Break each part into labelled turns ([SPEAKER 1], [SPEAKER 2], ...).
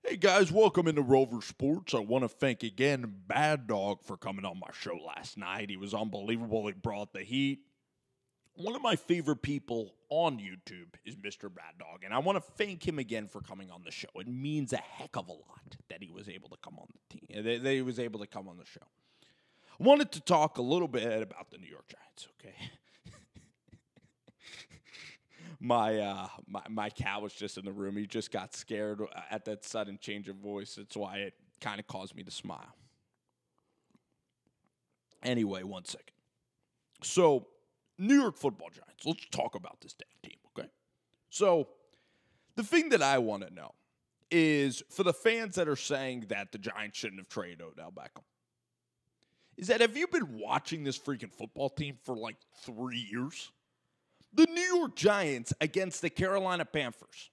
[SPEAKER 1] Hey guys, welcome into Rover Sports. I want to thank again Bad Dog for coming on my show last night. He was unbelievable. He brought the heat. One of my favorite people on YouTube is Mr. Bad Dog, and I want to thank him again for coming on the show. It means a heck of a lot that he was able to come on the team. That he was able to come on the show. I wanted to talk a little bit about the New York Giants, okay? My cat was just in the room. He just got scared at that sudden change of voice. That's why it kind of caused me to smile. Anyway, 1 second. So, New York Football Giants. Let's talk about this damn team, okay? So, the thing that I want to know is for the fans that are saying that the Giants shouldn't have traded Odell Beckham, is that have you been watching this freaking football team for like 3 years? The New York Giants against the Carolina Panthers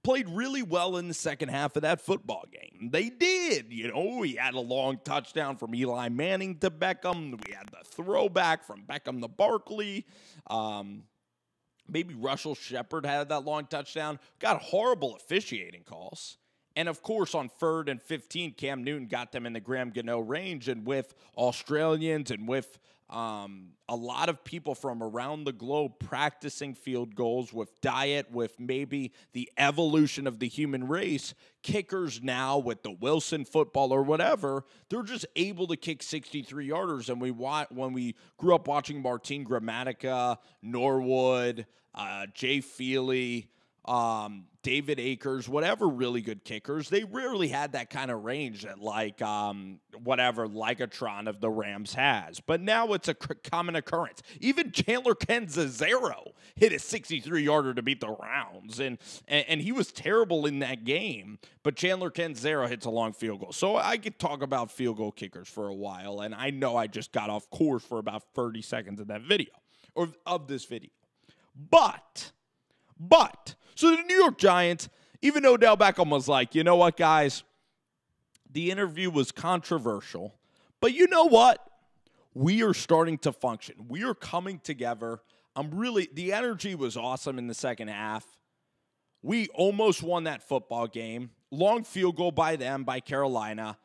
[SPEAKER 1] played really well in the second half of that football game. They did. You know, we had a long touchdown from Eli Manning to Beckham. We had the throwback from Beckham to Barkley. Maybe Russell Shepard had that long touchdown. Got horrible officiating calls. And, of course, on 3rd and 15, Cam Newton got them in the Graham Gano range. And with Australians and with a lot of people from around the globe practicing field goals, with diet, with maybe the evolution of the human race, kickers now with the Wilson football or whatever, they're just able to kick 63-yarders. And when we grew up watching Martin Gramatica, Norwood, Jay Feely, David Akers, whatever really good kickers, they rarely had that kind of range that whatever Lycatron of the Rams has. But now it's a common occurrence. Even Chandler Catanzaro hit a 63-yarder to beat the Rounds, and he was terrible in that game, but Chandler Catanzaro hits a long field goal. So I could talk about field goal kickers for a while, and I know I just got off course for about 30 seconds of that video, or of this video. But, so the New York Giants, even though Odell Beckham was like, you know what, guys, the interview was controversial, but you know what? We are starting to function. We are coming together. The energy was awesome in the second half. We almost won that football game. Long field goal by Carolina.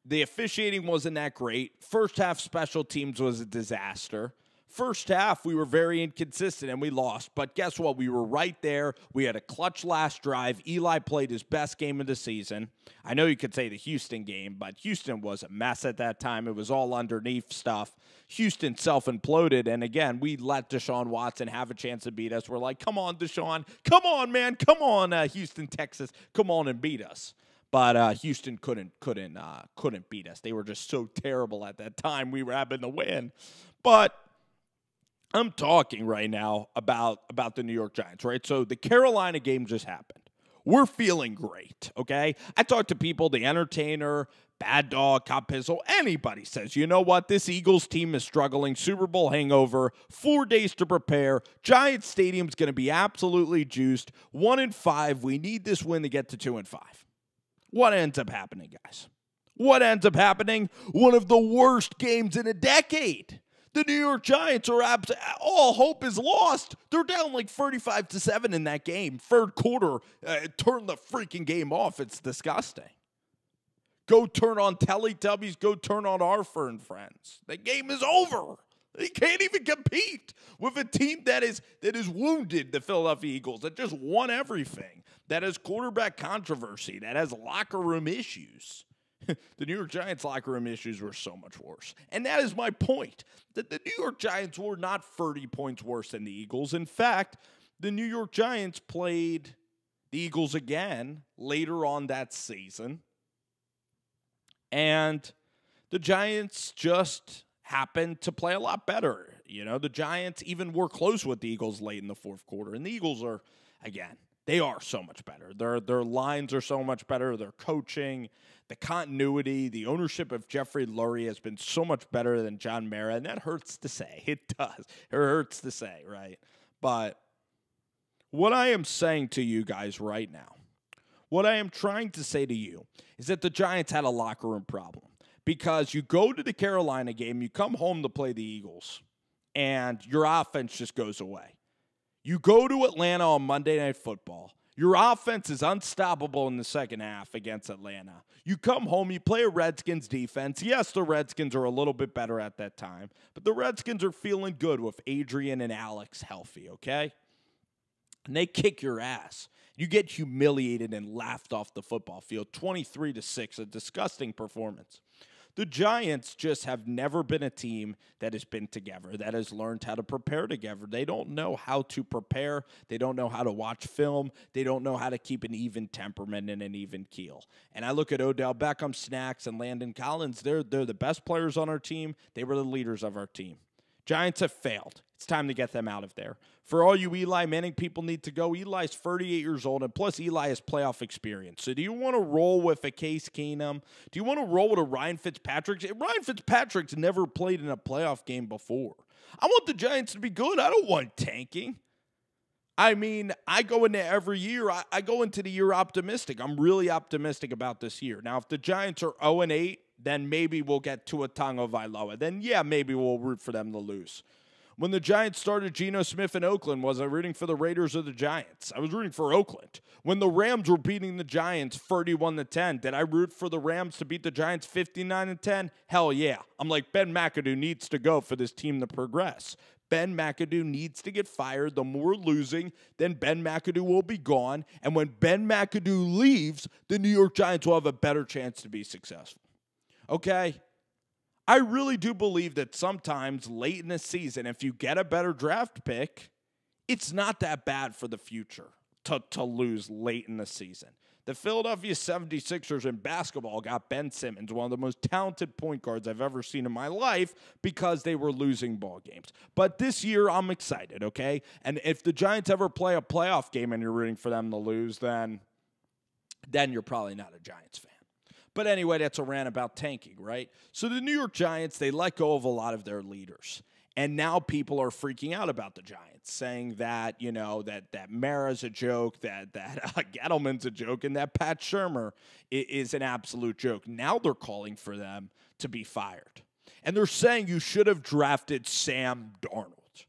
[SPEAKER 1] The officiating wasn't that great. First half special teams was a disaster. First half, we were very inconsistent, and we lost. But guess what? We were right there. We had a clutch last drive. Eli played his best game of the season. I know you could say the Houston game, but Houston was a mess at that time. It was all underneath stuff. Houston self-imploded, and again, we let Deshaun Watson have a chance to beat us. We're like, come on, Deshaun. Come on, man. Come on, Houston, Texas. Come on and beat us. But Houston couldn't beat us. They were just so terrible at that time. We were having to win. But I'm talking right now about the New York Giants, right? So the Carolina game just happened. We're feeling great, okay? I talk to people, the Entertainer, Bad Dog, Cop Pizzle, anybody says, you know what? This Eagles team is struggling. Super Bowl hangover, 4 days to prepare. Giants Stadium's going to be absolutely juiced. 1-5. We need this win to get to 2-5. What ends up happening, guys? What ends up happening? One of the worst games in a decade. The New York Giants are all hope is lost. They're down like 35-7 in that game. Third quarter, turn the freaking game off. It's disgusting. Go turn on Teletubbies. Go turn on Arthur and Friends. The game is over. They can't even compete with a team that is wounded, the Philadelphia Eagles, that just won everything, that has quarterback controversy, that has locker room issues. The New York Giants' locker room issues were so much worse. And that is my point, that the New York Giants were not 30 points worse than the Eagles. In fact, the New York Giants played the Eagles again later on that season. And the Giants just happened to play a lot better. You know, the Giants even were close with the Eagles late in the fourth quarter. And the Eagles are, again, they are so much better. Their lines are so much better. Their coaching, the continuity, the ownership of Jeffrey Lurie has been so much better than John Mara, and that hurts to say. It does. It hurts to say, right? But what I am saying to you guys right now, what I am trying to say to you is that the Giants had a locker room problem. Because you go to the Carolina game, you come home to play the Eagles, and your offense just goes away. You go to Atlanta on Monday Night Football, Your offense is unstoppable in the second half against Atlanta. You come home, you play a Redskins defense. Yes, the Redskins are a little bit better at that time, but the Redskins are feeling good with Adrian and Alex healthy, okay? And they kick your ass. You get humiliated and laughed off the football field, 23-6, a disgusting performance. The Giants just have never been a team that has been together, that has learned how to prepare together. They don't know how to prepare. They don't know how to watch film. They don't know how to keep an even temperament and an even keel. And I look at Odell Beckham, Snacks, and Landon Collins. They're the best players on our team. They were the leaders of our team. Giants have failed. It's time to get them out of there. For all you Eli Manning people need to go, Eli's 38 years old, and plus Eli has playoff experience. So do you want to roll with a Case Keenum? Do you want to roll with a Ryan Fitzpatrick? Ryan Fitzpatrick's never played in a playoff game before. I want the Giants to be good. I don't want tanking. I mean, I go into every year. I go into the year optimistic. I'm really optimistic about this year. Now, if the Giants are 0-8, then maybe we'll get Tua Tagovailoa. Then, yeah, maybe we'll root for them to lose. When the Giants started Geno Smith in Oakland, was I rooting for the Raiders or the Giants? I was rooting for Oakland. When the Rams were beating the Giants 31-10, did I root for the Rams to beat the Giants 59-10? Hell yeah. I'm like, Ben McAdoo needs to go for this team to progress. Ben McAdoo needs to get fired. The more losing, then Ben McAdoo will be gone. And when Ben McAdoo leaves, the New York Giants will have a better chance to be successful. Okay? I really do believe that sometimes late in the season, if you get a better draft pick, it's not that bad for the future to lose late in the season. The Philadelphia 76ers in basketball got Ben Simmons, one of the most talented point guards I've ever seen in my life, because they were losing ball games. But this year, I'm excited, okay? And if the Giants ever play a playoff game and you're rooting for them to lose, then you're probably not a Giants fan. But anyway, that's a rant about tanking, right? So the New York Giants, they let go of a lot of their leaders. And now people are freaking out about the Giants, saying that, you know, that Mara's a joke, that Gettleman's a joke, and that Pat Shurmur is an absolute joke. Now they're calling for them to be fired. And they're saying you should have drafted Sam Darnold.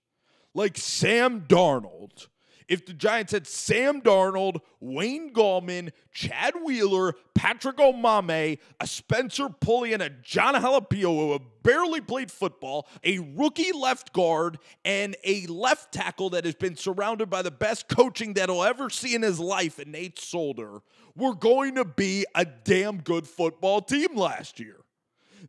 [SPEAKER 1] Like Sam Darnold. If the Giants had Sam Darnold, Wayne Gallman, Chad Wheeler, Patrick Omameh, a Spencer Pulley, and a John Jalapeno who have barely played football, a rookie left guard, and a left tackle that has been surrounded by the best coaching that he'll ever see in his life, and Nate Solder, we're going to be a damn good football team last year.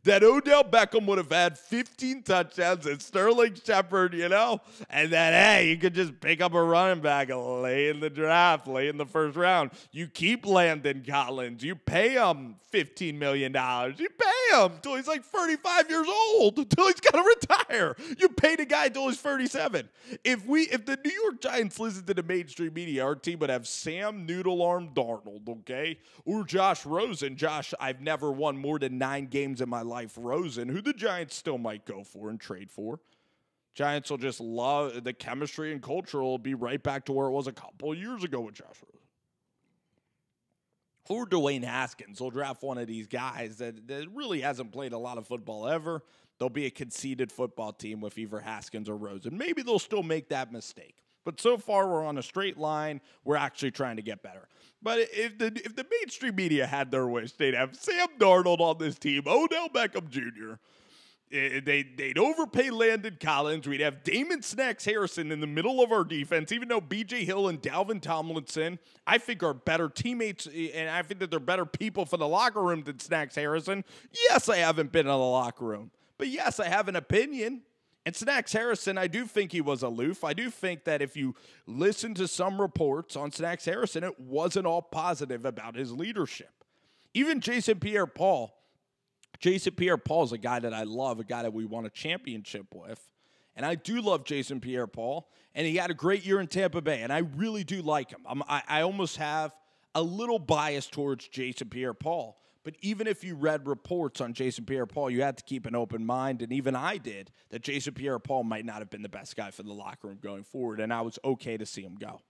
[SPEAKER 1] That Odell Beckham would have had 15 touchdowns and Sterling Shepard, you know, and that, hey, you could just pick up a running back late in the draft, late in the first round. You keep Landon Collins. You pay him $15 million. You pay him until he's like 35 years old, until he's got to retire. You pay the guy until he's 37. If the New York Giants listened to the mainstream media, our team would have Sam Noodle Arm Darnold, okay, or Josh Rosen. Josh, I've never won more than 9 games in my life. Rosen, who the Giants still might go for and trade for. Giants will just love the chemistry and culture will be right back to where it was a couple of years ago with Josh Rosen. Or Dwayne Haskins will draft one of these guys that really hasn't played a lot of football ever. They'll be a conceded football team with either Haskins or Rosen. Maybe they'll still make that mistake. But so far, we're on a straight line. We're actually trying to get better. But if the mainstream media had their wish, they'd have Sam Darnold on this team, Odell Beckham Jr., They'd overpay Landon Collins. We'd have Damon Snacks Harrison in the middle of our defense, even though B.J. Hill and Dalvin Tomlinson, I think, are better teammates, and I think that they're better people for the locker room than Snacks Harrison. Yes, I haven't been in the locker room, but yes, I have an opinion. And Snacks Harrison, I do think he was aloof. I do think that if you listen to some reports on Snacks Harrison, it wasn't all positive about his leadership. Even Jason Pierre-Paul is a guy that I love, a guy that we won a championship with. And I do love Jason Pierre-Paul, and he had a great year in Tampa Bay, and I really do like him. I almost have a little bias towards Jason Pierre-Paul. But even if you read reports on Jason Pierre-Paul, you had to keep an open mind, and even I did, that Jason Pierre-Paul might not have been the best guy for the locker room going forward, and I was okay to see him go.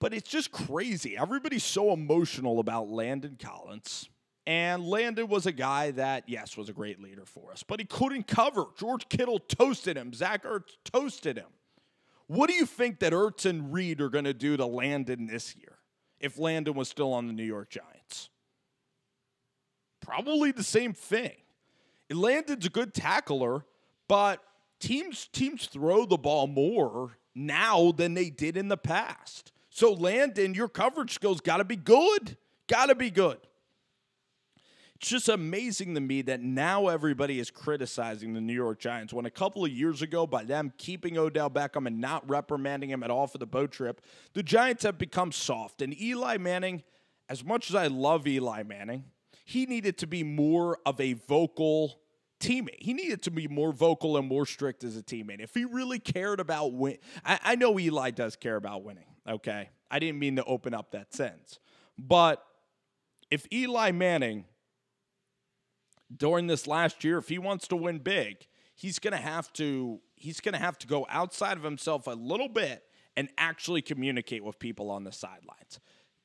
[SPEAKER 1] But it's just crazy. Everybody's so emotional about Landon Collins. And Landon was a guy that, yes, was a great leader for us, but he couldn't cover. George Kittle toasted him. Zach Ertz toasted him. What do you think that Ertz and Reed are going to do to Landon this year if Landon was still on the New York Giants? Probably the same thing. Landon's a good tackler, but teams throw the ball more now than they did in the past. So Landon, your coverage skills got to be good. Got to be good. It's just amazing to me that now everybody is criticizing the New York Giants when a couple of years ago, by them keeping Odell Beckham and not reprimanding him at all for the boat trip, the Giants have become soft. And Eli Manning, as much as I love Eli Manning, he needed to be more of a vocal teammate. He needed to be more vocal and more strict as a teammate. If he really cared about win, I know Eli does care about winning, okay? I didn't mean to open up that sense. But if Eli Manning, during this last year, if he wants to win big, he's going to have to go outside of himself a little bit and actually communicate with people on the sidelines.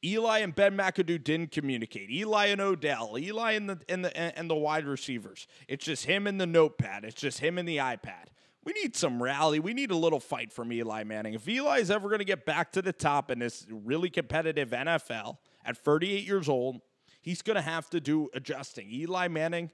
[SPEAKER 1] Eli and Ben McAdoo didn't communicate. Eli and Odell, Eli and the wide receivers. It's just him and the notepad. It's just him and the iPad. We need some rally. We need a little fight from Eli Manning. If Eli is ever going to get back to the top in this really competitive NFL at 38 years old, he's going to have to do adjusting. Eli Manning,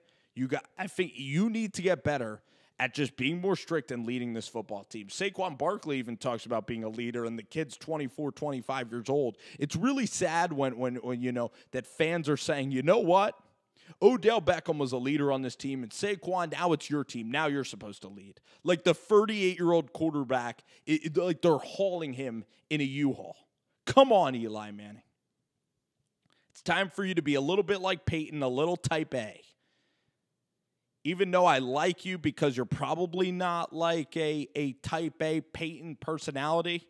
[SPEAKER 1] I think you need to get better at just being more strict and leading this football team. Saquon Barkley even talks about being a leader, and the kid's 24, 25 years old. It's really sad when you know that fans are saying, you know what? Odell Beckham was a leader on this team, and Saquon, now it's your team. Now you're supposed to lead. Like the 38-year-old quarterback, like they're hauling him in a U-Haul. Come on, Eli Manning. It's time for you to be a little bit like Peyton, a little type A. Even though I like you because you're probably not like a type A Peyton personality,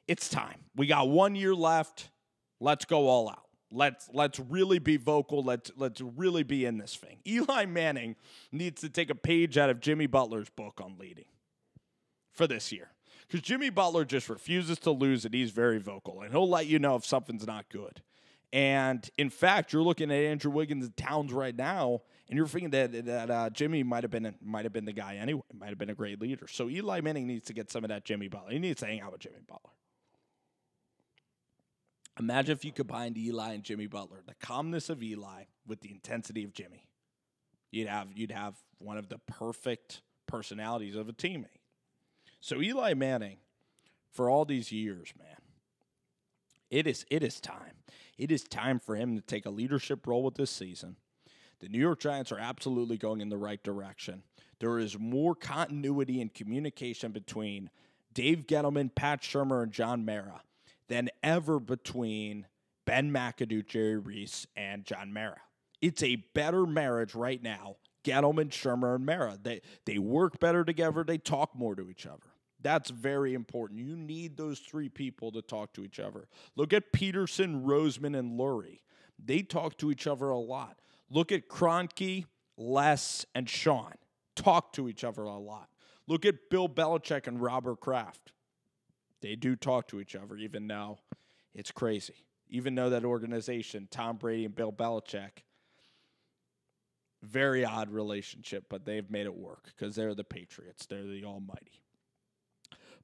[SPEAKER 1] it's time. We got 1 year left. Let's go all out. Let's really be vocal. Let's really be in this thing. Eli Manning needs to take a page out of Jimmy Butler's book on leading for this year. Because Jimmy Butler just refuses to lose, and he's very vocal. And he'll let you know if something's not good. And, in fact, you're looking at Andrew Wiggins and Towns right now, and you're thinking that Jimmy might have been the guy anyway. Might have been a great leader. So Eli Manning needs to get some of that Jimmy Butler. He needs to hang out with Jimmy Butler. Imagine if you combined Eli and Jimmy Butler, the calmness of Eli with the intensity of Jimmy. You'd have one of the perfect personalities of a teammate. So Eli Manning, for all these years, man, it is time. It is time for him to take a leadership role with this season. The New York Giants are absolutely going in the right direction. There is more continuity and communication between Dave Gettleman, Pat Shurmur, and John Mara than ever between Ben McAdoo, Jerry Reese, and John Mara. It's a better marriage right now, Gettleman, Shurmur, and Mara. They work better together. They talk more to each other. That's very important. You need those three people to talk to each other. Look at Peterson, Roseman, and Lurie. They talk to each other a lot. Look at Kroenke, Les, and Sean. Talk to each other a lot. Look at Bill Belichick and Robert Kraft. They do talk to each other, even though it's crazy. Even though that organization, Tom Brady and Bill Belichick, very odd relationship, but they've made it work because they're the Patriots. They're the almighty.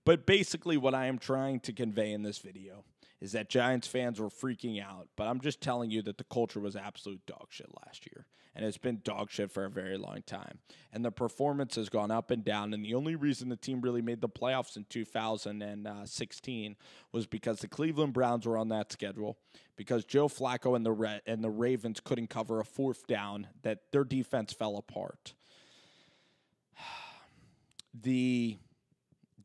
[SPEAKER 1] But basically what I am trying to convey in this video is that Giants fans were freaking out, but I'm just telling you that the culture was absolute dog shit last year, and it's been dog shit for a very long time. And the performance has gone up and down, and the only reason the team really made the playoffs in 2016 was because the Cleveland Browns were on that schedule, because Joe Flacco and the Ravens couldn't cover a fourth down, that their defense fell apart. The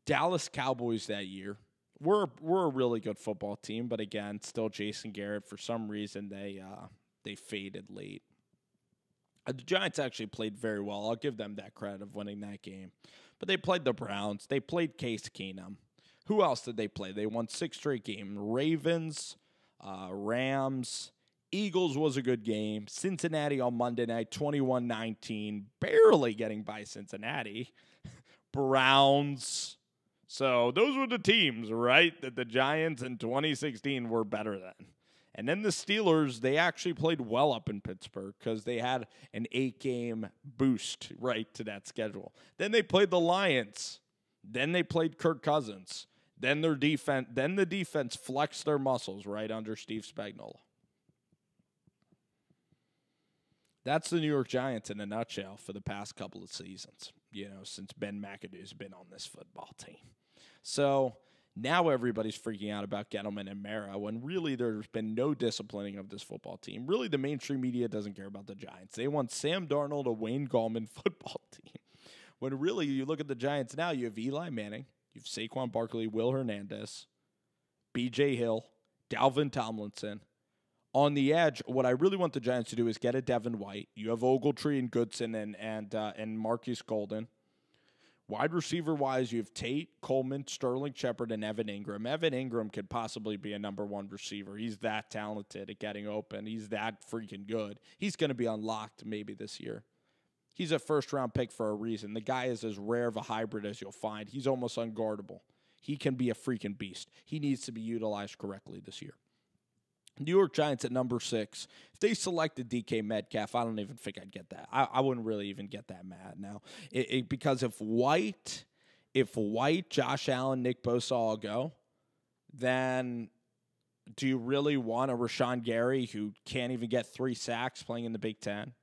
[SPEAKER 1] Dallas Cowboys that year were a really good football team, but again, still Jason Garrett. For some reason, they faded late. The Giants actually played very well. I'll give them that credit of winning that game. But they played the Browns. They played Case Keenum. Who else did they play? They won 6 straight games. Ravens, Rams, Eagles was a good game. Cincinnati on Monday night, 21-19, barely getting by Cincinnati. Browns. So those were the teams, right, that the Giants in 2016 were better than. And then the Steelers, they actually played well up in Pittsburgh because they had an 8-game boost right to that schedule. Then they played the Lions. Then they played Kirk Cousins. Then the defense flexed their muscles right under Steve Spagnuolo. That's the New York Giants in a nutshell for the past couple of seasons, since Ben McAdoo's been on this football team. So now everybody's freaking out about Gettleman and Mara when really there's been no disciplining of this football team. Really, the mainstream media doesn't care about the Giants. They want Sam Darnold, a Wayne Gallman football team. When really you look at the Giants now, you have Eli Manning, you have Saquon Barkley, Will Hernandez, B.J. Hill, Dalvin Tomlinson. On the edge, what I really want the Giants to do is get a Devin White. You have Ogletree and Goodson and Marcus Golden. Wide receiver-wise, you have Tate, Coleman, Sterling Shepard, and Evan Ingram. Evan Ingram could possibly be a number one receiver. He's that talented at getting open. He's that freaking good. He's going to be unlocked maybe this year. He's a first-round pick for a reason. The guy is as rare of a hybrid as you'll find. He's almost unguardable. He can be a freaking beast. He needs to be utilized correctly this year. New York Giants at number 6. If they selected DK Metcalf, I don't even think I'd get that. I wouldn't really even get that mad now. Because if White, Josh Allen, Nick Bosa all go, then do you really want a Rashawn Gary who can't even get 3 sacks playing in the Big Ten?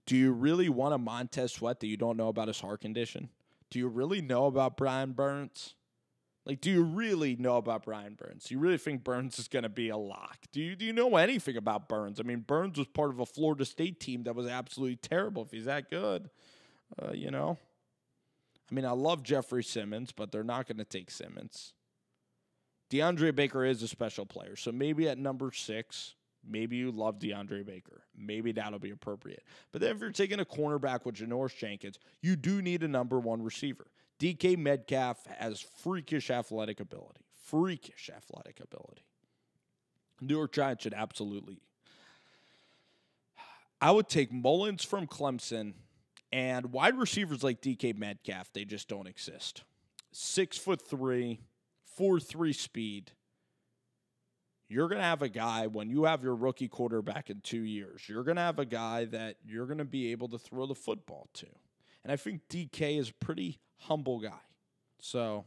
[SPEAKER 1] Do you really want a Montez Sweat that you don't know about his heart condition? Do you really know about Brian Burns? Do you really know about Brian Burns? Do you really think Burns is going to be a lock? Do you know anything about Burns? I mean, Burns was part of a Florida State team that was absolutely terrible. If he's that good, I mean, I love Jeffrey Simmons, but they're not going to take Simmons. DeAndre Baker is a special player, so maybe at number 6, maybe you love DeAndre Baker. Maybe that'll be appropriate. But then if you're taking a cornerback with Janoris Jenkins, you do need a number 1 receiver. DK Metcalf has freakish athletic ability. New York Giants should absolutely. I would take Mullins from Clemson, and wide receivers like DK Metcalf, they just don't exist. 6'3", 4.3 speed. You're going to have a guy, when you have your rookie quarterback in 2 years, you're going to have a guy that you're going to be able to throw the football to. And I think DK is a pretty humble guy. So,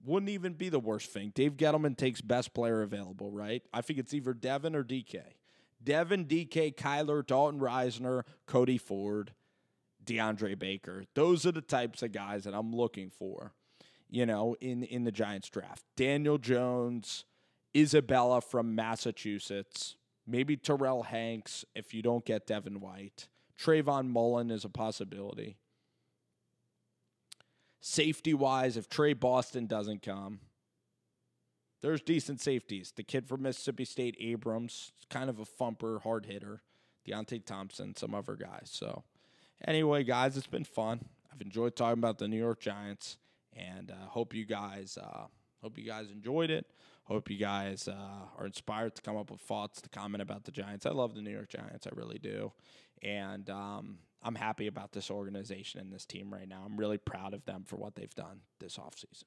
[SPEAKER 1] wouldn't even be the worst thing. Dave Gettleman takes best player available, right? I think it's either Devin or DK. Devin, DK, Kyler, Dalton Reisner, Cody Ford, DeAndre Baker. Those are the types of guys that I'm looking for, in the Giants draft. Daniel Jones, Isabella from Massachusetts, maybe Terrell Hanks if you don't get Devin White. Trayvon Mullen is a possibility. Safety-wise, if Trey Boston doesn't come, there's decent safeties. The kid from Mississippi State, Abrams, kind of a thumper, hard hitter. Deontay Thompson, some other guys. So, anyway, guys, it's been fun. I've enjoyed talking about the New York Giants, and hope you guys enjoyed it. Hope you guys are inspired to come up with thoughts to comment about the Giants. I love the New York Giants. I really do. And I'm happy about this organization and this team right now. I'm really proud of them for what they've done this offseason.